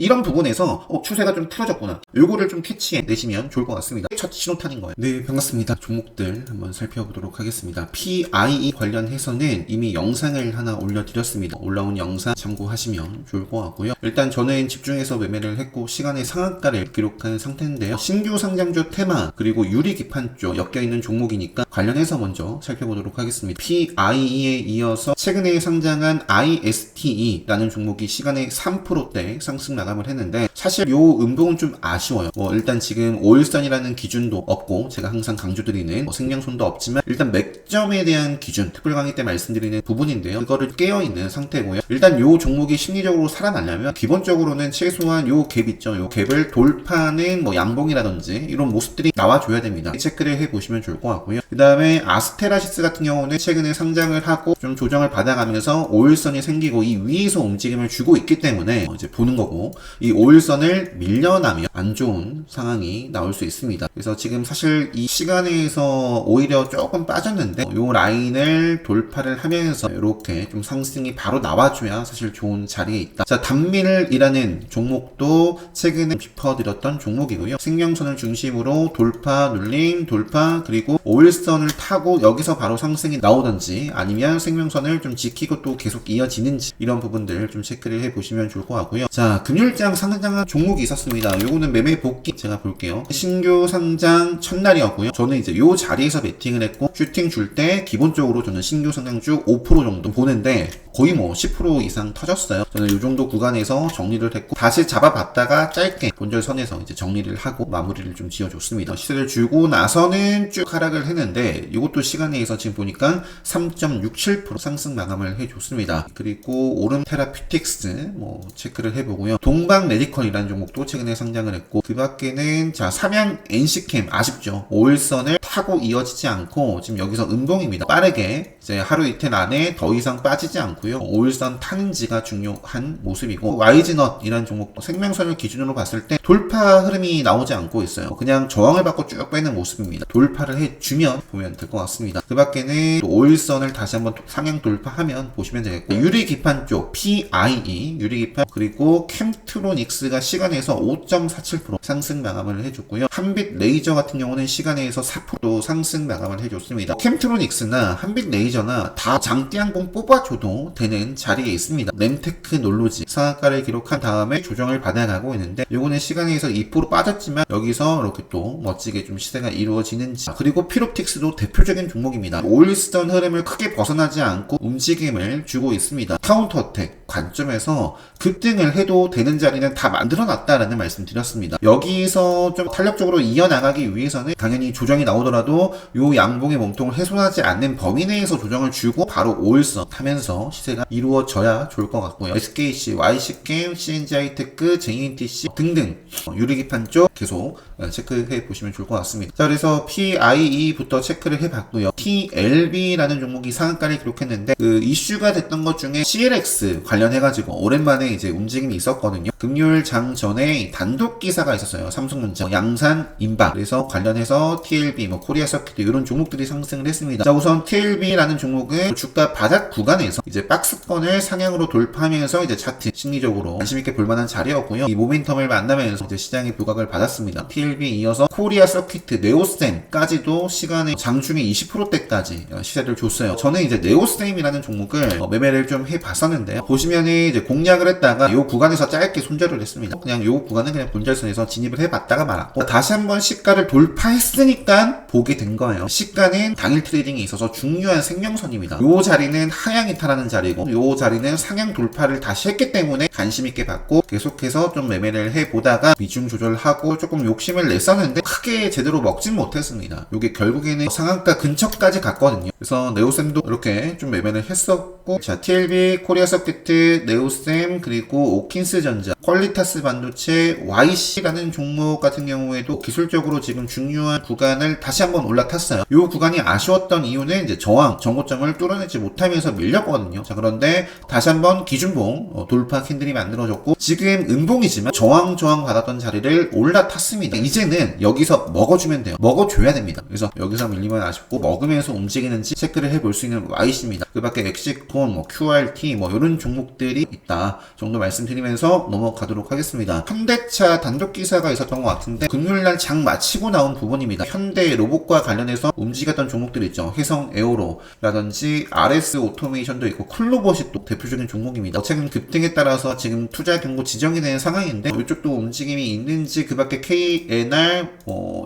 이런 부분에서 추세가 좀 틀어졌구나, 요거를 좀 캐치해내시면 좋을 것 같습니다. 첫 신호탄인 거예요. 네, 반갑습니다. 종목들 한번 살펴보도록 하겠습니다. PIE 관련해서는 이미 영상을 하나 올려드렸습니다. 올라온 영상 참고하시면 좋을 것 같고요. 일단 저는 집중해서 매매를 했고 시간의 상한가를 기록한 상태인데요. 신규 상장주 테마 그리고 유리기판 쪽 엮여있는 종목이니까 관련해서 먼저 살펴보도록 하겠습니다. PIE에 이어서 최근에 상장한 ISTE라는 종목이 시간의 3%대 상승 마감을 했는데, 사실 요 음봉은 좀 아쉬워요. 일단 지금 5일선이라는 기준도 없고, 제가 항상 강조드리는 생명선도 없지만 일단 맥점에 대한 기준, 특별 강의 때 말씀드리는 부분인데요. 그거를 깨어있는 상태고요. 일단 요 종목이 심리적으로 살아나려면 기본적으로는 최소한 요 갭 있죠. 요 갭을 돌파하는 양봉이라든지 이런 모습들이 나와줘야 됩니다. 체크를 해보시면 좋을 것 같고요. 그 다음에 아스테라시스 같은 경우는 최근에 상장을 하고 좀 조정을 받아가면서 5일선이 생기고 이 위에서 움직임을 주고 있기 때문에 이제 보는 거고, 이 5일선을 밀려나면 안 좋은 상황이 나올 수 있습니다. 그래서 지금 사실 이 시간에서 오히려 조금 빠졌는데 요 라인을 돌파를 하면서 이렇게 좀 상승이 바로 나와줘야 사실 좋은 자리에 있다. 자, 단밀이라는 종목도 최근에 짚어드렸던 종목이고요. 생명선을 중심으로 돌파, 눌림, 돌파, 그리고 5일선을 타고 여기서 바로 상승이 나오든지 아니면 생명선을 좀 지키고 또 계속 이어지는지, 이런 부분들 좀 체크를 해보시면 좋을 것 같고요. 자, 금요일장 상장한 종목이 있었습니다. 요거는 매매 복귀 제가 볼게요. 신규 상장 첫날이었고요. 저는 이제 요 자리에서 베팅을 했고, 슈팅 줄 때 기본적으로 저는 신규 상장주 5% 정도 보는데 거의 10% 이상 터졌어요. 저는 요 정도 구간에서 정리를 했고, 다시 잡아봤다가 짧게 본절선에서 이제 정리를 하고 마무리를 좀 지어줬습니다. 시세를 주고 나서는 쭉 하락을 했는데, 이것도 시간에 의해서 지금 보니까 3.67% 상승 마감을 해줬습니다. 그리고 오름 테라피틱스 체크를 해보고요. 동방 메디컬이라는 종목도 최근에 상장을 했고, 그 밖에는 자, 삼양 NC캠 아쉽죠. 5일선을 타고 이어지지 않고 지금 여기서 음봉입니다. 빠르게 이제 하루 이틀 안에 더 이상 빠지지 않고요. 5일선 타는지가 중요한 모습이고, YG넛이라는 종목도 생명선을 기준으로 봤을 때 돌파 흐름이 나오지 않고 있어요. 그냥 저항을 받고 쭉 빼는 모습입니다. 돌파를 해주면 보면 될 것 같습니다. 그 밖에는 5일선을 다시 한번 상향 돌파하면 보시면 되겠고, 유리기판 쪽 PIE 유리기판 그리고 캠트로닉스가 시간에서 5.47% 상승 마감을 해줬고요. 한빛 레이저 같은 경우는 시간에서 4% 상승 마감을 해줬습니다. 캠트로닉스나 한빛 레이저나 다 장대양봉 뽑아줘도 되는 자리에 있습니다. 램테크 놀로지 상한가를 기록한 다음에 조정을 받아가고 있는데, 요거는 시간에서 2% 빠졌지만 여기서 이렇게 또 멋지게 좀 시세가 이루어지는지. 그리고 피롭틱스도 대표적인 종목입니다. 5일선 흐름을 크게 벗어나지 않고 움직임을 주고 있습니다. 카운터 어택 관점에서 급등을 해도 되는 자리는 다 만들어놨다라는 말씀 드렸습니다. 여기서 좀 탄력적으로 이어나가기 위해서는 당연히 조정이 나오더라도 요 양봉의 몸통을 훼손하지 않는 범위 내에서 조정을 주고 바로 5일선 타면서 시세가 이루어져야 좋을 것 같고요. SKC, YC캠, CNG하이테크, JNTC 등등 유리기판 쪽 계속 체크해 보시면 좋을 것 같습니다. 자, 그래서 PIE부터 체크를 해봤고요. TLB라는 종목이 상한가를 기록했는데, 그 이슈가 됐던 것 중에 CLX 관련해가지고 오랜만에 이제 움직임이 있었거든요. 금요일 장 전에 단독 기사가 있었어요. 삼성전자, 양산, 인박. 그래서 관련해서 TLB, 코리아 서킷 이런 종목들이 상승을 했습니다. 자, 우선 TLB라는 종목은 주가 바닥 구간에서 이제 박스권을 상향으로 돌파하면서 이제 차트 심리적으로 관심있게 볼만한 자리였고요. 이 모멘텀을 만나면서 이제 시장이 부각을 받았습니다. TLB에 이어서 코리아 서킷, 네오셈까지도 시간에 장중에 20%대까지 시세를 줬어요. 저는 이제 네오셈이라는 종목을 매매를 좀 해봤었는데요. 보시면은 이제 공략을 했다가 이 구간에서 짧게 손절을 했습니다. 그냥 이 구간은 그냥 본절선에서 진입을 해봤다가 말았고, 다시 한번 시가를 돌파했으니까 보게 된 거예요. 시가는 당일 트레이딩에 있어서 중요한 생명선입니다. 이 자리는 하향 이탈하는 자리고, 이 자리는 상향 돌파를 다시 했기 때문에 관심있게 봤고, 계속해서 좀 매매를 해보다가 비중 조절하고 조금 욕심을 냈었는데 크게 제대로 먹진 못했습니다. 이게 결국에는 상한가 근처까지 갔거든요. 그래서 네오셈도 이렇게 좀 매매를 했었고, 자, TLB, 코리아 서킷, 네오셈, 그리고 오킨스 전자, 퀄리타스 반도체, YC라는 종목 같은 경우에도 기술적으로 지금 중요한 구간을 다시 한번 올라탔어요. 이 구간이 아쉬웠던 이유는 이제 저항, 정고점을 뚫어내지 못하면서 밀렸거든요. 자, 그런데 다시 한번 기준봉 돌파 캔들이 만들어졌고, 지금 음봉이지만 저항 받았던 자리를 올라탔습니다. 이제는 여기서 먹어주면 돼요. 먹어줘야 됩니다. 그래서 여기서 밀리면 아쉽고 먹으면서 움직이는지 체크를 해볼 수 있는 YC입니다. 그 밖에 엑시콘, QRT, SIP 뭐 이런 종목들이 있다 정도 말씀드리면서 넘어가도록 하겠습니다. 현대차 단독 기사가 있었던 것 같은데 금요일날 장 마치고 나온 부분입니다. 현대 로봇과 관련해서 움직였던 종목들 있죠. 해성 에어로라든지 RS 오토메이션도 있고 쿨로봇이 또 대표적인 종목입니다. 최근 급등에 따라서 지금 투자 경고 지정이 된 상황인데 이쪽도 움직임이 있는지, 그 밖에 KNR,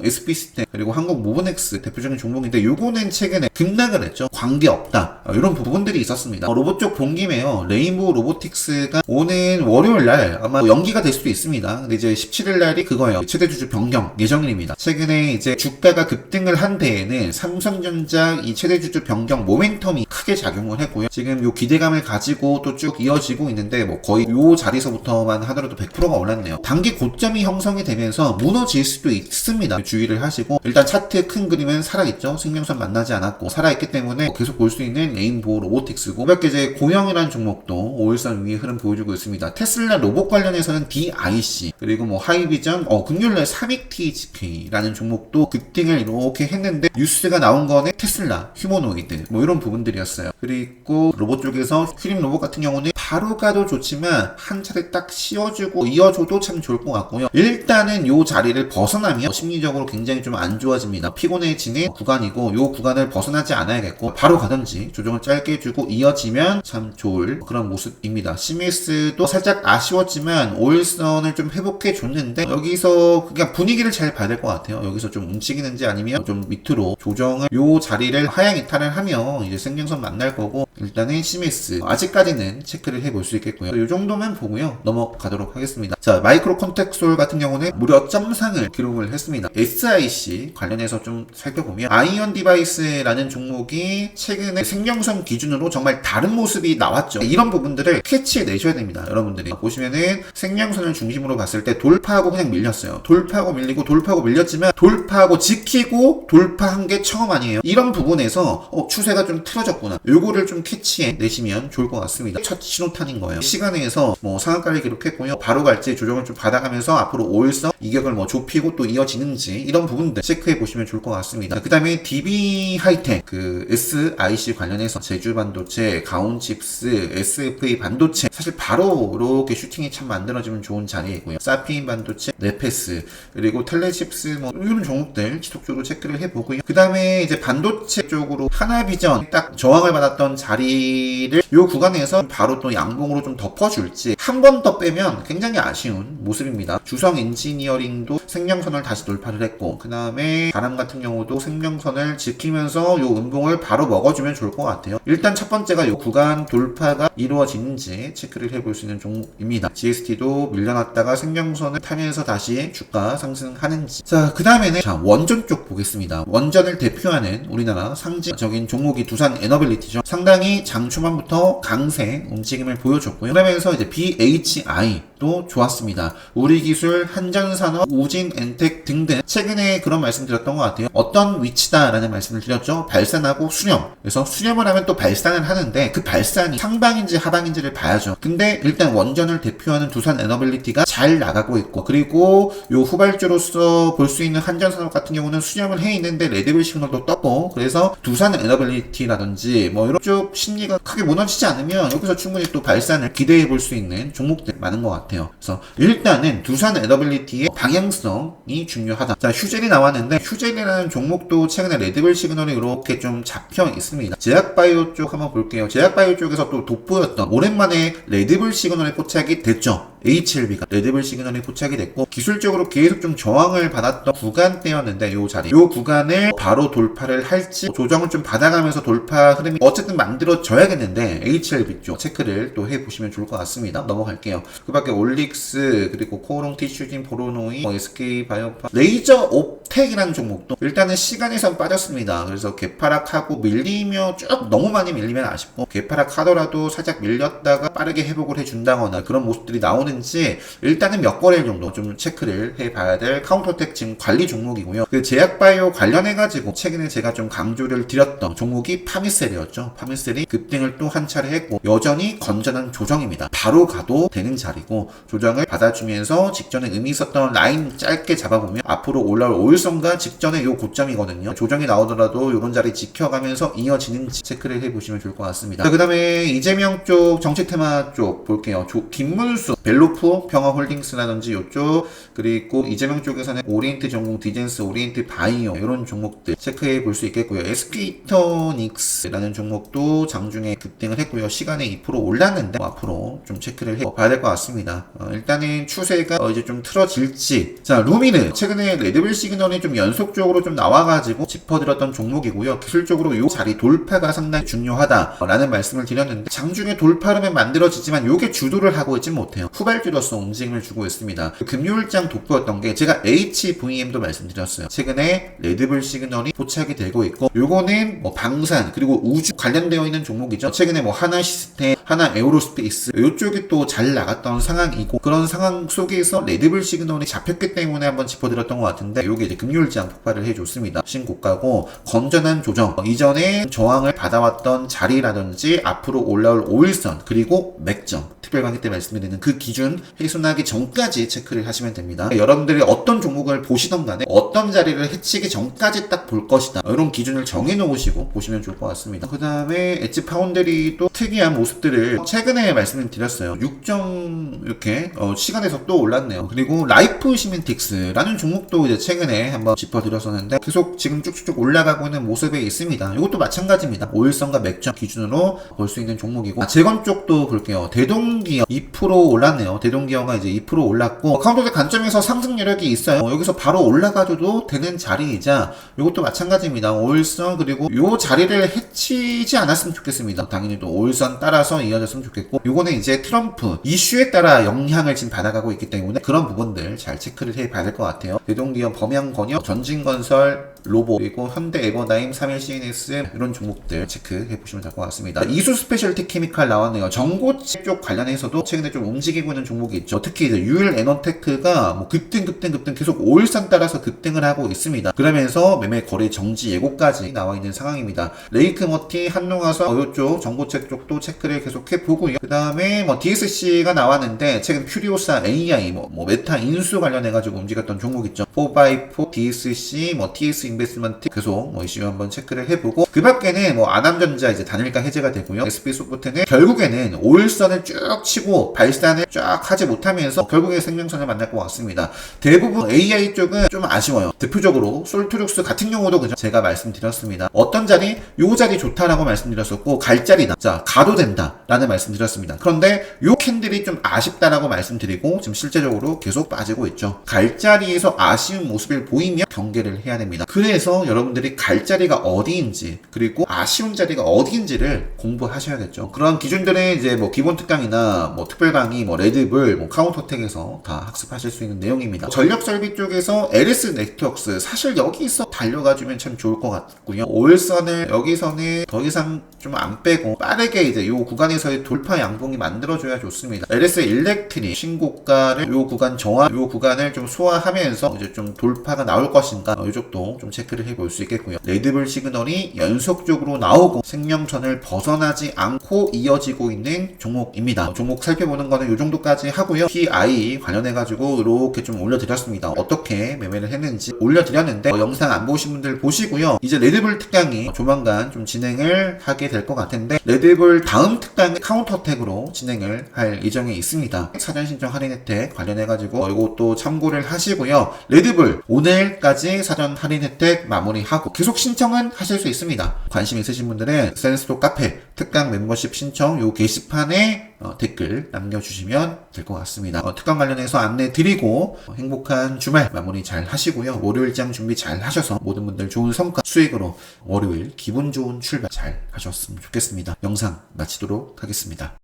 SP시스템 그리고 한국 모브넥스 대표적인 종목인데 요거는 최근에 급락을 했죠. 관계없다 이런 부분들이 있었습니다. 로봇 쪽 본 김에요. 레인보우 로보틱스가 오는 월요일날 아마 연기가 될 수도 있습니다. 근데 이제 17일날이 그거예요. 최대 주주 변경 예정일입니다. 최근에 이제 주가가 급등을 한 데에는 삼성전자 이 최대 주주 변경 모멘텀이 크게 작용을 했고요. 지금 요 기대감을 가지고 또 쭉 이어지고 있는데 뭐 거의 요 자리에서부터만 하더라도 100%가 올랐네요. 단기 고점이 형성이 되면서 무너질 수도 있습니다. 주의를 하시고 일단 차트 큰 그림은 살아있죠. 생명선 만나지 않았고 살아있기 때문에 계속 볼 수 있는 레인보우 로보틱스고, 그밖에 이제 고영이라는 종목도 5일선 위에 흐름 보여주고 있습니다. 테슬라 로봇 관련해서는 DIC 그리고 뭐 하이비전, 금요일날 사믹TGK라는 종목도 급등을 이렇게 했는데 뉴스가 나온 거는 테슬라, 휴머노이드 뭐 이런 부분들이었어요. 그리고 로봇 쪽에서 휴림 로봇 같은 경우는 바로 가도 좋지만 한 차례 딱 씌워주고 이어줘도 참 좋을 것 같고요. 일단은 요 자리를 벗어나면 심리적으로 굉장히 좀 안 좋아집니다. 피곤해지는 구간이고 요 구간을 벗어나지 않아야겠고 바로 가든지 조정을 짧게 주고 이어지면 참 좋을 그런 모습입니다. CMS도 살짝 아쉬웠지만 5일선을 좀 회복해 줬는데 여기서 그냥 분위기를 잘 봐야 될 것 같아요. 여기서 좀 움직이는지 아니면 좀 밑으로 조정을 요 자리를 하향 이탈을 하면 이제 생명선 만날 거고, 일단은 CMS 아직까지는 체크를 해볼 수 있겠고요. 이 정도만 보고요 넘어가도록 하겠습니다. 자, 마이크로 컨택솔 같은 경우는 무려 점상을 기록을 했습니다. SIC 관련해서 좀 살펴보면 아이언 디바이스라는 종목이 최근에 생명선 기준으로 정말 다른 모습이 나왔죠. 이런 부분들을 캐치해 내셔야 됩니다. 여러분들이 보시면은 생명선을 중심으로 봤을 때 돌파하고 그냥 밀렸어요. 돌파하고 밀리고 돌파하고 밀렸지만 돌파하고 지키고 돌파한 게 처음 아니에요. 이런 부분에서 추세가 좀 틀어졌구나, 요거를 좀 캐치해 내시면 좋을 것 같습니다. 첫 신호탄인 거예요. 시간에서 뭐 상한가를 기록했고요. 바로 갈지 조정을 좀 받아가면서 앞으로 5일선 이격을 뭐 좁히고 또 이어지는지 이런 부분들 체크해 보시면 좋을 것 같습니다. 그 다음에 DB 하이텍, 그 SIC 관련해서 제주 반도체, 가온칩스, SFA 반도체 사실 바로 이렇게 슈팅이 참 만들어지면 좋은 자리이고요. 사피인 반도체, 네페스 그리고 텔레칩스 뭐 이런 종목들 지속적으로 체크를 해보고요. 그 다음에 이제 반도체 쪽으로 하나비전 딱 저항을 받았던 자리를 요 구간에서 바로 또 양봉으로 좀 덮어줄지 한 번 더 빼면 굉장히 아쉬운 모습입니다. 주성 엔지니어링도 생명선을 다시 돌파를 했고, 그 다음에 바람 같은 경우도 생명선을 지키면서 요 음봉을 바로 먹어주면 좋을 것 같아요. 일단 첫 번째가 요 구간 돌파가 이루어지는지 체크를 해볼 수 있는 종목입니다. GST도 밀려났다가 생명선을 타면서 다시 주가 상승하는지. 자, 그 다음에는 원전 쪽 보겠습니다. 원전을 대표하는 우리나라 상징적인 종목이 두산 에너빌리티죠. 상당히 장 초반부터 강세 움직임을 보여줬고요. 그러면서 이제 BHI도 좋았습니다. 우리기술, 한전산업, 우진엔텍 등등 최근에 그런 말씀 드렸던 것 같아요. 어떤 위치다라는 말씀을 드렸죠. 발산하고 수렴. 그래서 수렴을 하면 또 발산을 하는데 그 발산이 상방인지 하방인지를 봐야죠. 근데 일단 원전을 대표하는 두산 에너빌리티가 잘 나가고 있고, 그리고 요 후발주로서 볼 수 있는 한전산업 같은 경우는 수렴을 해 있는데 레드벨 시그널도 떴고, 그래서 두산 에너빌리티라든지 뭐 이런 쪽 심리가 크게 무너지지 않으면 여기서 충분히 또 발산을 기대해 볼 수 있는 종목들 많은 것 같아요. 그래서 일단은 두산 에너빌리티의 방향성이 중요하다. 자, 휴젤이 나왔는데 휴젤이라는 종목도 최근에 레드벨 시그널이 이렇게 좀 잡혀 있습니다. 제약바이오 쪽 한번 볼게요. 제약바이오 쪽에서 또 돋보였던 오랜만에 레드벨 시그널에 포착이 됐죠. HLB가 레드벨 시그널이 포착이 됐고 기술적으로 계속 좀 저항을 받았던 구간대였는데 요 자리, 요 구간을 바로 돌파를 할지 조정을 좀 받아가면서 돌파 흐름이 어쨌든 만들어져야겠는데 HLB 쪽 체크를 또 해보시면 좋을 것 같습니다. 넘어갈게요. 그 밖에 올릭스 그리고 코오롱 티슈진, 보로노이, SK바이오파, 레이저 옵텍이라는 종목도 일단은 시간에선 빠졌습니다. 그래서 개파락하고 밀리며 쭉 너무 많이 밀리면 아쉽고 개파락하더라도 살짝 밀렸다가 빠르게 회복을 해준다거나 그런 모습들이 나오는 나오는지 일단은 몇 거래 정도 좀 체크를 해봐야 될 카운터텍 지금 관리 종목이고요. 그 제약바이오 관련해가지고 최근에 제가 좀 강조를 드렸던 종목이 파미셀이었죠. 파미셀이 급등을 또 한 차례 했고 여전히 건전한 조정입니다. 바로 가도 되는 자리고 조정을 받아주면서 직전에 의미 있었던 라인 짧게 잡아보면 앞으로 올라올 5일선과 직전에 요 고점이거든요. 조정이 나오더라도 요런 자리 지켜가면서 이어지는지 체크를 해보시면 좋을 것 같습니다. 그 다음에 이재명 쪽 정치 테마 쪽 볼게요. 김문수, 벨로프, 평화홀딩스라든지 요쪽 그리고 이재명 쪽에서는 오리엔트 전공, 디젠스, 오리엔트 바이오 이런 종목들 체크해 볼 수 있겠고요. SK이터닉스라는 종목도 장중에 급등을 했고요. 시간에 2% 올랐는데 앞으로 좀 체크를 해봐야 될 것 같습니다. 일단은 추세가 이제 좀 틀어질지. 자, 루미는 최근에 레드벨 시그널이 좀 연속적으로 좀 나와가지고 짚어드렸던 종목이고요. 기술적으로 요 자리 돌파가 상당히 중요하다라는 말씀을 드렸는데 장중에 돌파름은 만들어지지만 요게 주도를 하고 있지 못해요. 후발주로서 움직임을 주고 있습니다. 금요일장 돋보였던 게 제가 HVM도 말씀드렸어요. 최근에 레드벨 시그널이 포착이 되고 있고 요거는 뭐 방산 그리고 우주 관련되어 있는 종목이죠. 최근에 뭐 하나 시스템, 하나 에어로스페이스 요쪽이 또 잘 나갔던 상황이고 그런 상황 속에서 레드벨 시그널이 잡혔기 때문에 한번 짚어드렸던 것 같은데 요게 이제 금요일장 폭발을 해줬습니다. 신고가고 건전한 조정 이전에 저항을 받아왔던 자리라든지 앞으로 올라올 5일선 그리고 맥점 특별 강의 때 말씀드리는 그 기준 훼손하기 전까지 체크를 하시면 됩니다. 여러분들이 어떤 종목을 보시던 간에 어떤 자리를 해치기 전까지 딱 볼 것이다 이런 기준을 정해 놓으시고 보시면 좋을 것 같습니다. 그 다음에 엣지 파운드리도 특이한 모습들을 최근에 말씀을 드렸어요. 6점 이렇게 시간에서 또 올랐네요. 그리고 라이프 시멘틱스라는 종목도 이제 최근에 한번 짚어드렸었는데 계속 지금 쭉쭉쭉 올라가고 있는 모습에 있습니다. 이것도 마찬가지입니다. 5일선과 맥점 기준으로 볼 수 있는 종목이고 재건 쪽도 볼게요. 대동기어 2% 올랐네요. 대동기어가 이제 2% 올랐고 카운터텍 관점에서 상승 여력이 있어요. 여기서 바로 올라가줘도 되는 자리이자 이것도 마찬가지입니다. 5일선 그리고 요 자리를 해치지 않았으면 좋겠습니다. 당연히 또 5일선 따라서 이어졌으면 좋겠고 요거는 이제 트럼프 이슈에 따라 영향을 지금 받아가고 있기 때문에 그런 부분들 잘 체크를 해봐야 될 것 같아요. 대동기업, 범양건협, 전진건설, 로보 그리고 현대 에버다임, 3일 CNS 이런 종목들 체크해 보시면 될 것 같습니다. 이수 스페셜티 케미칼 나왔네요. 전고체 쪽 관련해서도 최근에 좀 움직이고 있는 종목이 있죠. 특히 이제 유일 에너테크가 뭐 급등 계속 5일선 따라서 급등을 하고 있습니다. 그러면서 매매 거래 정지 예고까지 나와 있는 상황입니다. 레이크머티, 한농화성 이쪽 전고체 쪽도 체크를 계속해 보고요. 그 다음에 뭐 DSC가 나왔는데 최근 퓨리오사 AI 뭐 메타 인수 관련해가지고 움직였던 종목 있죠. 4x4 DSC 뭐 TS 인베스트먼트 계속 뭐 이슈 한번 체크를 해보고 그 밖에는 뭐 아남전자 이제 단일가 해제가 되고요. SP소프트는 결국에는 5일선을 쭉 치고 발산을 쫙 하지 못하면서 결국에 생명선을 만날 것 같습니다. 대부분 AI 쪽은 좀 아쉬워요. 대표적으로 솔트룩스 같은 경우도 그죠? 제가 말씀드렸습니다. 어떤 자리? 요 자리 좋다라고 말씀드렸었고 갈 자리다. 자, 가도 된다 라는 말씀드렸습니다. 그런데 요 캔들이 좀 아쉽다라고 말씀드리고 지금 실제적으로 계속 빠지고 있죠. 갈 자리에서 아쉬운 모습을 보이면 경계를 해야 됩니다. 그래서 여러분들이 갈 자리가 어디인지 그리고 아쉬운 자리가 어디인지를 공부하셔야겠죠. 그런 기준들은 이제 뭐 기본 특강이나 뭐 특별 강의, 뭐 레드불, 뭐 카운터텍에서 다 학습하실 수 있는 내용입니다. 전력 설비 쪽에서 LS 네트워크스 사실 여기서 달려가주면 참 좋을 것 같고요. 5일선을 여기서는 더 이상 좀 안 빼고 빠르게 이제 요 구간에서의 돌파 양봉이 만들어줘야 좋습니다. LS 일렉트릭 신고가를 요 구간 정화, 요 구간을 좀 소화하면서 이제 좀 돌파가 나올 것인가 이쪽도 좀 체크를 해볼 수 있겠고요. 레드불 시그널이 연속적으로 나오고 생명선을 벗어나지 않고 이어지고 있는 종목입니다. 종목 살펴보는 거는 이 정도까지 하고요. PI 관련해가지고 이렇게 좀 올려드렸습니다. 어떻게 매매를 했는지 올려드렸는데 영상 안 보신 분들 보시고요. 이제 레드불 특강이 조만간 좀 진행을 하게 될 것 같은데 레드불 다음 특강은 카운터텍으로 진행을 할 예정에 있습니다. 사전 신청 할인 혜택 관련해가지고 이것도 참고를 하시고요. 레드불 오늘까지 사전 할인 혜택 마무리하고 계속 신청은 하실 수 있습니다. 관심 있으신 분들은 센스도 카페 특강 멤버십 신청 요 게시판에 댓글 남겨주시면 될 것 같습니다. 특강 관련해서 안내 드리고 행복한 주말 마무리 잘 하시고요. 월요일장 준비 잘 하셔서 모든 분들 좋은 성과 수익으로 월요일 기분 좋은 출발 잘 하셨으면 좋겠습니다. 영상 마치도록 하겠습니다.